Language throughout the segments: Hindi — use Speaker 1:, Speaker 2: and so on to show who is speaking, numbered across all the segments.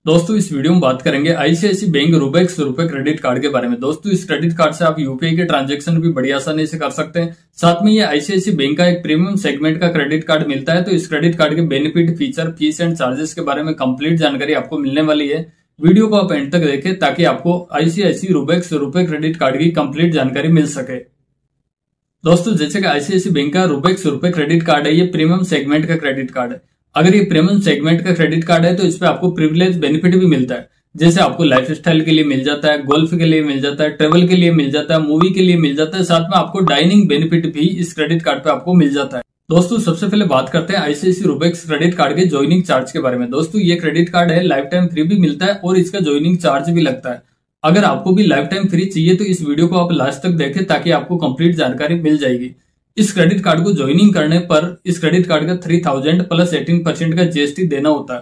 Speaker 1: दोस्तों इस वीडियो में बात करेंगे आईसीआईसीआई बैंक रुपेक्स रुपए क्रेडिट कार्ड के बारे में। दोस्तों इस क्रेडिट कार्ड से आप यूपीआई के ट्रांजैक्शन भी बड़ी आसानी से कर सकते हैं। साथ में ये आईसीआईसीआई बैंक का एक प्रीमियम सेगमेंट का क्रेडिट कार्ड मिलता है। तो इस क्रेडिट कार्ड के benefit, feature, fees and charges के बारे में कंप्लीट जानकारी आपको मिलने वाली है। वीडियो को आप एंड तक देखें ताकि आपको आईसीआईसीआई रुपेक्स रुपए क्रेडिट कार्ड की कंप्लीट जानकारी मिल सके। दोस्तों जैसे कि आईसीआईसीआई बैंक का रुपेक्स रुपए क्रेडिट कार्ड है, ये प्रीमियम सेगमेंट का क्रेडिट कार्ड है। अगर ये प्रीमियम सेगमेंट का क्रेडिट कार्ड है तो इस पे आपको प्रिविलेज बेनिफिट भी मिलता है। जैसे आपको लाइफस्टाइल के लिए मिल जाता है, गोल्फ के लिए मिल जाता है, ट्रेवल के लिए मिल जाता है, मूवी के लिए मिल जाता है, साथ में आपको डाइनिंग बेनिफिट भी इस क्रेडिट कार्ड पे आपको मिल जाता है। दोस्तों सबसे पहले बात करते हैं आईसीआईसीआई रुपेक्स क्रेडिट कार्ड के ज्वाइनिंग चार्ज के बारे में। दोस्तों ये क्रेडिट कार्ड है, लाइफ टाइम फ्री भी मिलता है और इसका ज्वाइनिंग चार्ज भी लगता है। अगर आपको भी लाइफ टाइम फ्री चाहिए तो इस वीडियो को आप लास्ट तक देखें ताकि आपको कंप्लीट जानकारी मिल जाएगी। इस क्रेडिट कार्ड को ज्वाइनिंग करने पर इस क्रेडिट कार्ड का 3000 प्लस 18% का जीएसटी देना होता है।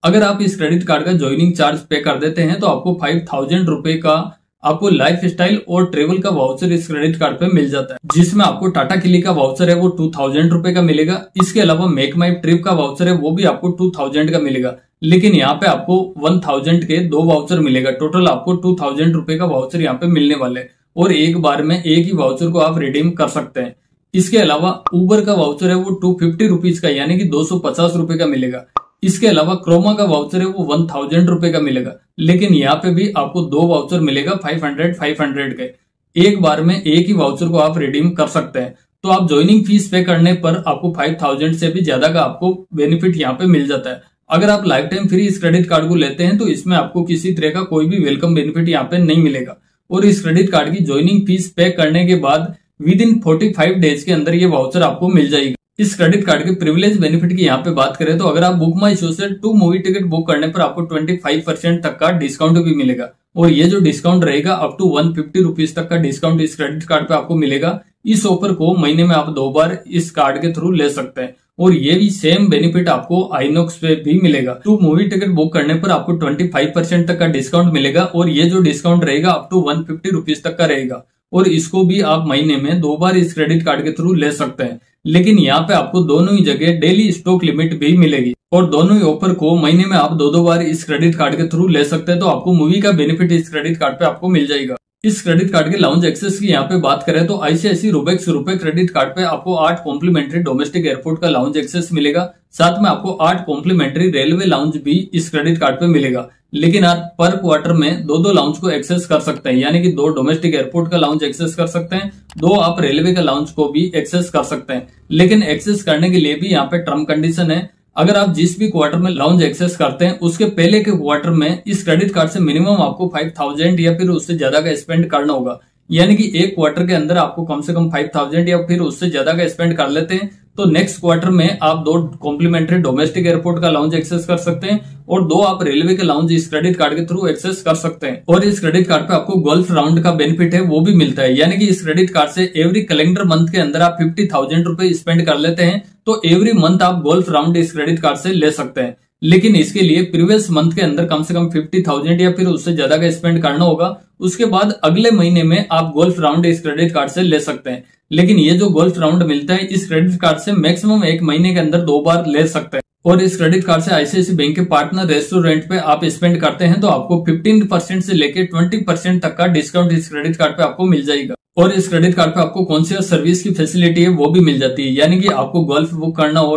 Speaker 1: अगर आप इस क्रेडिट कार्ड का ज्वाइनिंग चार्ज पे कर देते हैं तो आपको 5000 रुपए का आपको लाइफ स्टाइल और ट्रेवल का वाउचर इस क्रेडिट कार्ड पे मिल जाता है, जिसमें आपको टाटा क्लिक का वाउचर है वो 2000 रुपए का मिलेगा। इसके अलावा मेक माई ट्रिप का वाउचर है वो भी आपको 2000 का मिलेगा, लेकिन यहाँ पे आपको 1000 के 2 वाउचर मिलेगा। टोटल आपको 2000 रुपए का वाउचर यहाँ पे मिलने वाले और एक बार में एक ही वाउचर को आप रिडीम कर सकते हैं। इसके अलावा उबर का वाउचर है वो 250 रुपीज का यानी कि 250 रुपए का मिलेगा। इसके अलावा क्रोमा का वाउचर है वो 1000 रुपए का मिलेगा, लेकिन यहाँ पे भी आपको 2 वाउचर मिलेगा 500 के। एक बार में एक ही वाउचर को आप रिडीम कर सकते हैं। तो आप ज्वाइनिंग फीस पे करने पर आपको 5000 से भी ज्यादा का आपको बेनिफिट यहाँ पे मिल जाता है। अगर आप लाइफ टाइम फ्री इस क्रेडिट कार्ड को लेते हैं तो इसमें आपको किसी तरह का कोई भी वेलकम बेनिफिट यहाँ पे नहीं मिलेगा और इस क्रेडिट कार्ड की ज्वाइनिंग फीस पे करने के बाद विद इन 45 डेज के अंदर ये वाउचर आपको मिल जाएगा। इस क्रेडिट कार्ड के प्रिविलेज बेनिफिट की यहाँ पे बात करें तो अगर आप बुक माई शो से 2 मूवी टिकट बुक करने पर आपको 25% तक का डिस्काउंट भी मिलेगा और ये जो डिस्काउंट रहेगा अप टू 150 रुपीज तक का डिस्काउंट इस क्रेडिट कार्ड पे आपको मिलेगा। इस ऑफर को महीने में आप 2 बार इस कार्ड के थ्रू ले सकते हैं और ये भी सेम बेनिफिट आपको आइनॉक्स पे भी मिलेगा। 2 मूवी टिकट बुक करने पर आपको 25% तक का डिस्काउंट मिलेगा और ये जो डिस्काउंट रहेगा अप टू 150 रुपीज तक का रहेगा और इसको भी आप महीने में 2 बार इस क्रेडिट कार्ड के थ्रू ले सकते हैं। लेकिन यहाँ पे आपको दोनों ही जगह डेली स्टॉक लिमिट भी मिलेगी और दोनों ही ऑफर को महीने में आप 2 बार इस क्रेडिट कार्ड के थ्रू ले सकते हैं। तो आपको मूवी का बेनिफिट इस क्रेडिट कार्ड पे आपको मिल जाएगा। इस क्रेडिट कार्ड के लाउंज एक्सेस की यहाँ पे बात करें तो आईसीआईसीआई रुपेक्स रुपए क्रेडिट कार्ड पे आपको 8 कॉम्प्लीमेंट्री डोमेस्टिक एयरपोर्ट का लाउंज एक्सेस मिलेगा। साथ में आपको 8 कॉम्प्लीमेंट्री रेलवे लाउंज भी इस क्रेडिट कार्ड पे मिलेगा, लेकिन आप पर क्वार्टर में 2 लाउंज को एक्सेस कर सकते हैं, यानी कि 2 डोमेस्टिक एयरपोर्ट का लाउंज एक्सेस कर सकते हैं, 2 आप रेलवे का लाउंज को भी एक्सेस कर सकते हैं। लेकिन एक्सेस करने के लिए भी यहाँ पे टर्म कंडीशन है। अगर आप जिस भी क्वार्टर में लाउंज एक्सेस करते हैं उसके पहले के क्वार्टर में इस क्रेडिट कार्ड से मिनिमम आपको 5000 या फिर उससे ज्यादा का स्पेंड करना होगा, यानी कि एक क्वार्टर के अंदर आपको कम से कम 5000 या फिर उससे ज्यादा का स्पेंड कर लेते हैं तो नेक्स्ट क्वार्टर में आप 2 कॉम्प्लीमेंट्री डोमेस्टिक एयरपोर्ट का लाउंज एक्सेस कर सकते हैं और 2 आप रेलवे के लाउंज इस क्रेडिट कार्ड के थ्रू एक्सेस कर सकते हैं। और इस क्रेडिट कार्ड पे आपको गोल्फ राउंड का बेनिफिट है वो भी मिलता है, यानी कि इस क्रेडिट कार्ड से एवरी कैलेंडर मंथ के अंदर आप 50,000 रुपए स्पेंड कर लेते हैं तो एवरी मंथ आप गोल्फ राउंड इस क्रेडिट कार्ड से ले सकते हैं। लेकिन इसके लिए प्रीवियस मंथ के अंदर कम से कम 50,000 या फिर उससे ज्यादा का स्पेंड करना होगा। उसके बाद अगले महीने में आप गोल्फ राउंड इस क्रेडिट कार्ड से ले सकते हैं। लेकिन ये जो गोल्फ राउंड मिलता है इस क्रेडिट कार्ड से मैक्सिमम एक महीने के अंदर 2 बार ले सकते हैं। और इस क्रेडिट कार्ड से आईसीआईसीआई बैंक के पार्टनर रेस्टोरेंट पे आप स्पेंड करते हैं तो आपको 15% से लेके 20% तक का डिस्काउंट इस क्रेडिट कार्ड पे आपको मिल जाएगा। और इस क्रेडिट कार्ड पे आपको कॉन्शियस सर्विस की फैसिलिटी है वो भी मिल जाती है, यानी कि आपको गोल्फ बुक करना हो,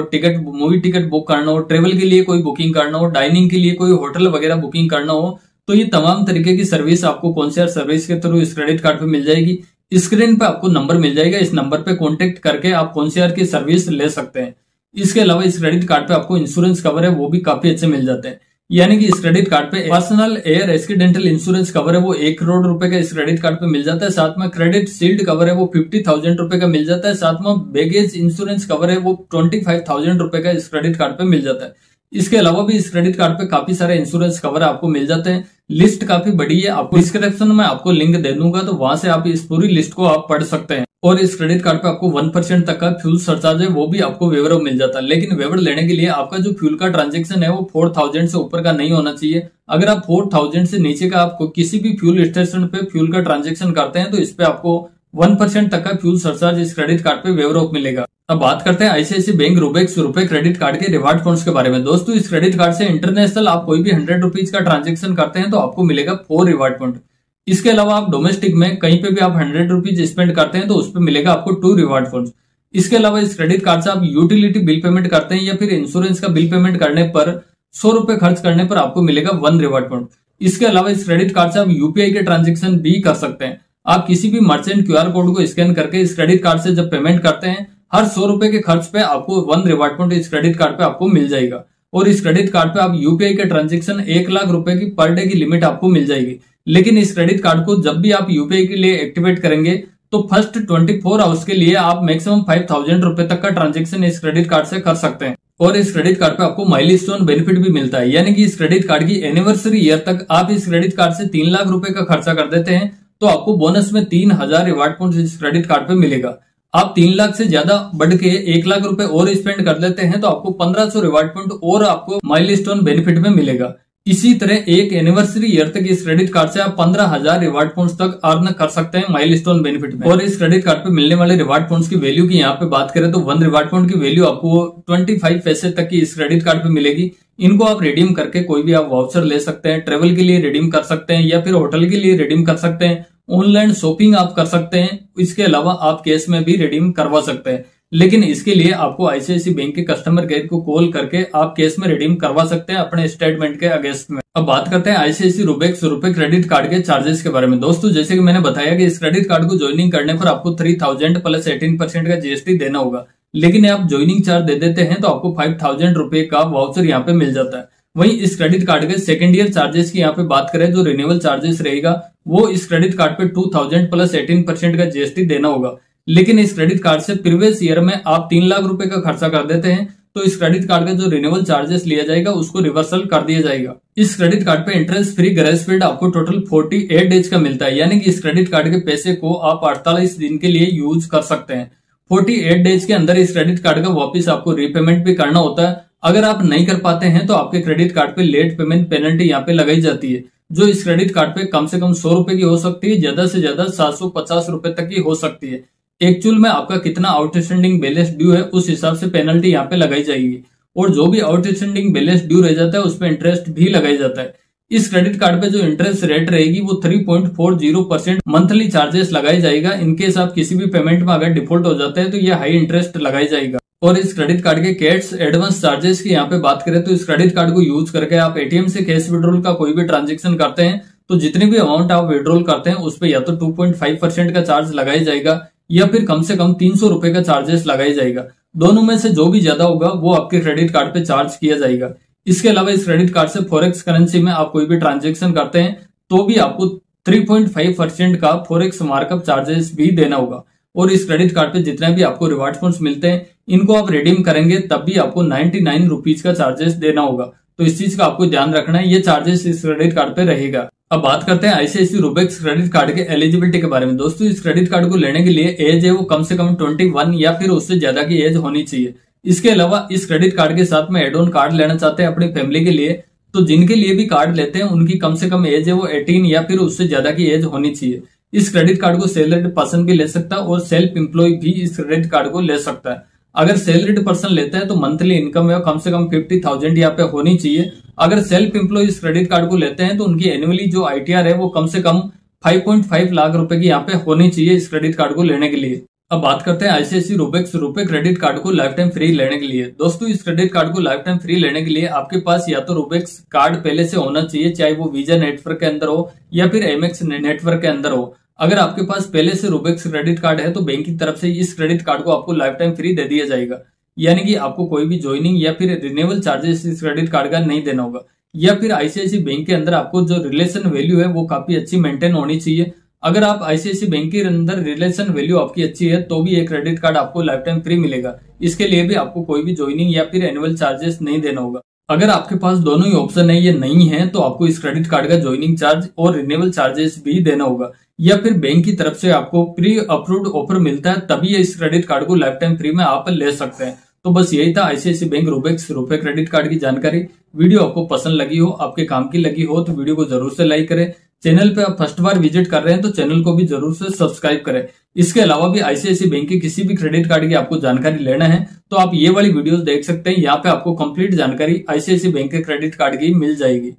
Speaker 1: मूवी टिकट बुक करना हो, ट्रेवल के लिए कोई बुकिंग करना हो, डाइनिंग के लिए कोई होटल वगैरह बुकिंग करना हो, तो ये तमाम तरीके की सर्विस आपको कॉन्शियस सर्विस के थ्रू इस क्रेडिट कार्ड पे मिल जाएगी। स्क्रीन पे आपको नंबर मिल जाएगा, इस नंबर पे कॉन्टेक्ट करके आप कॉन्शियस की सर्विस ले सकते हैं। इसके अलावा इस क्रेडिट कार्ड पे आपको इंश्योरेंस कवर है वो भी काफी अच्छे मिल जाते हैं, यानी कि इस क्रेडिट कार्ड पे personal air accidental insurance cover है वो 1 करोड़ रुपए का इस क्रेडिट कार्ड पे मिल जाता है। साथ में क्रेडिट शील्ड कवर है वो 50,000 रुपए का मिल जाता है। साथ में बैगेज इंश्योरेंस कवर है वो 25,000 रुपए का इस क्रेडिट कार्ड पे मिल जाता है। इसके अलावा भी इस क्रेडिट कार्ड पे काफी सारे इंश्योरेंस कवर आपको मिल जाते हैं। लिस्ट काफी बड़ी है, आपको डिस्क्रिप्शन में आपको लिंक दे दूंगा तो वहां से आप इस पूरी लिस्ट को आप पढ़ सकते हैं। और इस क्रेडिट कार्ड पे आपको 1% तक का फ्यूल सरचार्ज है वो भी आपको वेवर मिल जाता है, लेकिन वेवर लेने के लिए आपका जो फ्यूल का ट्रांजेक्शन है वो 4000 से ऊपर का नहीं होना चाहिए। अगर आप 4000 से नीचे का आपको किसी भी फ्यूल स्टेशन पे फ्यूल का ट्रांजेक्शन करते हैं तो इस पे आपको 1% तक का फ्यूल सरचार्ज इस क्रेडिट कार्ड पे वेवर ऑफ मिलेगा। अब बात करते हैं आईसीआईसीआई बैंक रुबेक्स रुपए क्रेडिट कार्ड के रिवार्ड पॉइंट्स के बारे में। दोस्तों इस क्रेडिट कार्ड से इंटरनेशनल आप कोई भी 100 रुपीज का ट्रांजेक्शन करते हैं तो आपको मिलेगा 4 रिवार्ड पॉइंट। इसके अलावा आप डोमेस्टिक में कहीं पे भी आप 100 रुपीज स्पेंड करते हैं तो उस पर मिलेगा आपको 2 रिवार्ड पॉइंट्स। इसके अलावा इस क्रेडिट कार्ड से आप यूटिलिटी बिल पेमेंट करते हैं या फिर इंश्योरेंस का बिल पेमेंट करने पर 100 रुपए खर्च करने पर आपको मिलेगा 1 रिवार्ड पॉइंट। इसके अलावा इस क्रेडिट कार्ड से आप यूपीआई के ट्रांजेक्शन भी कर सकते हैं। आप किसी भी मर्चेंट क्यूआर कोड को स्कैन करके इस क्रेडिट कार्ड से जब पेमेंट करते हैं, हर 100 रुपए के खर्च पे आपको 1 रिवार्ड पॉइंट इस क्रेडिट कार्ड पे आपको मिल जाएगा। और इस क्रेडिट कार्ड पे आप यूपीआई के ट्रांजेक्शन 1 लाख रुपए की पर डे की लिमिट आपको मिल जाएगी। लेकिन इस क्रेडिट कार्ड को जब भी आप यूपीआई के लिए एक्टिवेट करेंगे तो फर्स्ट 24 आवर्स के लिए आप मैक्सिमम 5000 रुपए तक का ट्रांजेक्शन इस क्रेडिट कार्ड से कर सकते हैं। और इस क्रेडिट कार्ड पे आपको माइलस्टोन बेनिफिट भी मिलता है, यानी कि इस क्रेडिट कार्ड की एनिवर्सरी ईयर तक आप इस क्रेडिट कार्ड से 3 लाख रुपए का खर्चा कर देते हैं तो आपको बोनस में 3000 रिवार्ड पॉइंट इस क्रेडिट कार्ड पे मिलेगा। आप 3 लाख से ज्यादा बढ़ के 1 लाख रुपए और स्पेंड कर लेते हैं तो आपको 1500 रिवार्ड पॉइंट और आपको माइलस्टोन बेनिफिट में मिलेगा। इसी तरह एक एनिवर्सरी ईयर तक इस क्रेडिट कार्ड से आप 15,000 रिवार्ड पॉइंट्स तक अर्न कर सकते हैं माइलस्टोन बेनिफिट में। और इस क्रेडिट कार्ड पे मिलने वाले रिवार्ड पॉइंट्स की वैल्यू की यहाँ पे बात करें तो 1 रिवार्ड पॉइंट की वैल्यू आपको 25 पैसे तक की इस क्रेडिट कार्ड पे मिलेगी। इनको आप रिडीम करके कोई भी आप वाउचर ले सकते हैं, ट्रेवल के लिए रिडीम कर सकते हैं या फिर होटल के लिए रिडीम कर सकते हैं, ऑनलाइन शॉपिंग आप कर सकते हैं। इसके अलावा आप कैश में भी रिडीम करवा सकते हैं, लेकिन इसके लिए आपको आईसीआईसीआई बैंक के कस्टमर केयर को कॉल करके आप कैश में रिडीम करवा सकते हैं अपने स्टेटमेंट के अगेंस्ट में। अब बात करते हैं आईसीआईसीआई रुबेक्स रुपए क्रेडिट कार्ड के चार्जेस के बारे में। दोस्तों जैसे कि मैंने बताया कि इस क्रेडिट कार्ड को ज्वाइनिंग करने पर आपको 3000 प्लस 18% का जीएसटी देना होगा, लेकिन आप ज्वाइनिंग चार्ज दे देते हैं तो आपको 5000 रुपए का वाउचर यहाँ पे मिल जाता है। वहीं इस क्रेडिट कार्ड के सेकेंड ईयर चार्जेस की यहाँ पे बात करें जो रिन्यूअल चार्जेस रहेगा वो इस क्रेडिट कार्ड पे 2000 प्लस 18% का जीएसटी देना होगा। लेकिन इस क्रेडिट कार्ड से प्रीवियस ईयर में आप 3 लाख रुपए का खर्चा कर देते हैं तो इस क्रेडिट कार्ड का जो रिन्यूअल चार्जेस लिया जाएगा उसको रिवर्सल कर दिया जाएगा। इस क्रेडिट कार्ड पे इंटरेस्ट फ्री ग्रेस पीरियड आपको टोटल 48 डेज का मिलता है, यानी कि इस क्रेडिट कार्ड के पैसे को आप 48 दिन के लिए यूज कर सकते हैं। 48 डेज के अंदर इस क्रेडिट कार्ड का वापिस आपको रीपेमेंट भी करना होता है। अगर आप नहीं कर पाते हैं तो आपके क्रेडिट कार्ड पे लेट पेमेंट पेनल्टी यहाँ पे लगाई जाती है, जो इस क्रेडिट कार्ड पे कम से कम 100 रुपए की हो सकती है, ज्यादा से ज्यादा 750 रुपए तक की हो सकती है। एक्चुअल में आपका कितना आउटस्टैंडिंग बैलेंस ड्यू है उस हिसाब से पेनल्टी यहाँ पे लगाई जाएगी, और जो भी आउटस्टैंडिंग बैलेंस ड्यू रह जाता है उस पर इंटरेस्ट भी लगाया जाता है। इस क्रेडिट कार्ड पे जो इंटरेस्ट रेट रहेगी वो 3.40% मंथली चार्जेस लगाया जाएगा। इनकेस आप किसी भी पेमेंट में अगर डिफॉल्ट हो जाता है तो ये हाई इंटरेस्ट लगाया जाएगा। और इस क्रेडिट कार्ड के कैश एडवांस चार्जेस की यहाँ पे बात करें तो इस क्रेडिट कार्ड को यूज करके आप एटीएम से कैश विड्रॉल का कोई भी ट्रांजेक्शन करते हैं तो जितनी भी अमाउंट आप विड्रॉल करते हैं उस पर या तो 2.5% का चार्ज लगाया जाएगा या फिर कम से कम 300 रुपए का चार्जेस लगाया जाएगा। दोनों में से जो भी ज्यादा होगा वो आपके क्रेडिट कार्ड पे चार्ज किया जाएगा। इसके अलावा इस क्रेडिट कार्ड से फॉरेक्स करेंसी में आप कोई भी ट्रांजेक्शन करते हैं तो भी आपको 3.5% का फॉरेक्स मार्कअप चार्जेस भी देना होगा। और इस क्रेडिट कार्ड पे जितने भी आपको रिवार्ड पॉइंट्स मिलते हैं इनको आप रिडीम करेंगे तब भी आपको 99 रुपीज का चार्जेस देना होगा। तो इस चीज का आपको ध्यान रखना है, ये चार्जेस इस क्रेडिट कार्ड पे रहेगा। अब बात करते हैं आईसीआईसीआई रुबेक्स क्रेडिट कार्ड के एलिजिबिलिटी के बारे में। दोस्तों इस क्रेडिट कार्ड को लेने के लिए एज है वो कम से कम 21 या फिर उससे ज्यादा की एज होनी चाहिए। इसके अलावा इस क्रेडिट कार्ड के साथ में एड ऑन कार्ड लेना चाहते हैं अपनी फैमिली के लिए, तो जिनके लिए भी कार्ड लेते हैं उनकी कम से कम एज है वो 18 या फिर उससे ज्यादा की एज होनी चाहिए। इस क्रेडिट कार्ड को सैलरीड पर्सन भी ले सकता है और सेल्फ एम्प्लॉय भी इस क्रेडिट कार्ड को ले सकता है। अगर सैलरीड पर्सन लेता है तो मंथली इनकम है कम से कम 50,000 यहाँ पे होनी चाहिए। अगर सेल्फ एम्प्लॉय इस क्रेडिट कार्ड को लेते हैं तो उनकी एनुअली जो आईटीआर है वो कम से कम 5.5 लाख रुपए की यहाँ पे होनी चाहिए इस क्रेडिट कार्ड को लेने के लिए। अब बात करते हैं आईसीआईसीआई रुबेक्स रुपए क्रेडिट कार्ड को लाइफ टाइम फ्री लेने के लिए। दोस्तों इस क्रेडिट कार्ड को लाइफ टाइम फ्री लेने के लिए आपके पास या तो रुबेक्स कार्ड पहले से होना चाहिए, चाहे वो वीजा नेटवर्क के अंदर हो या फिर एमएक्स नेटवर्क के अंदर हो। अगर आपके पास पहले से रुबेक्स क्रेडिट कार्ड है तो बैंक की तरफ से इस क्रेडिट कार्ड को आपको लाइफ टाइम फ्री दे दिया जाएगा, यानी कि आपको कोई भी ज्वाइनिंग या फिर रिन्यूअल चार्जेस इस क्रेडिट कार्ड का नहीं देना होगा। या फिर आईसीआईसीआई बैंक के अंदर आपको जो रिलेशन वैल्यू है वो काफी अच्छी मेंटेन होनी चाहिए। अगर आप आईसीआईसीआई बैंक के अंदर रिलेशन वैल्यू आपकी अच्छी है तो भी ये क्रेडिट कार्ड आपको लाइफ टाइम फ्री मिलेगा। इसके लिए भी आपको कोई भी ज्वाइनिंग या फिर एनुअल चार्जेस नहीं देना होगा। अगर आपके पास दोनों ही ऑप्शन है ये नहीं है तो आपको इस क्रेडिट कार्ड का ज्वाइनिंग चार्ज और रिन्यूअल चार्जेस भी देना होगा, या फिर बैंक की तरफ से आपको प्री अप्रूव्ड ऑफर मिलता है तभी इस क्रेडिट कार्ड को लाइफ टाइम फ्री में आप ले सकते हैं। तो बस यही था आईसीआईसीआई बैंक रुबेक्स रुपए क्रेडिट कार्ड की जानकारी। वीडियो आपको पसंद लगी हो, आपके काम की लगी हो तो वीडियो को जरूर से लाइक करें। चैनल पे आप फर्स्ट बार विजिट कर रहे हैं तो चैनल को भी जरूर से सब्सक्राइब करें। इसके अलावा भी आईसीआईसीआई बैंक के किसी भी क्रेडिट कार्ड की आपको जानकारी लेना है तो आप ये वाली वीडियोस देख सकते हैं। यहाँ पे आपको कंप्लीट जानकारी आईसीआईसीआई बैंक के क्रेडिट कार्ड की मिल जाएगी।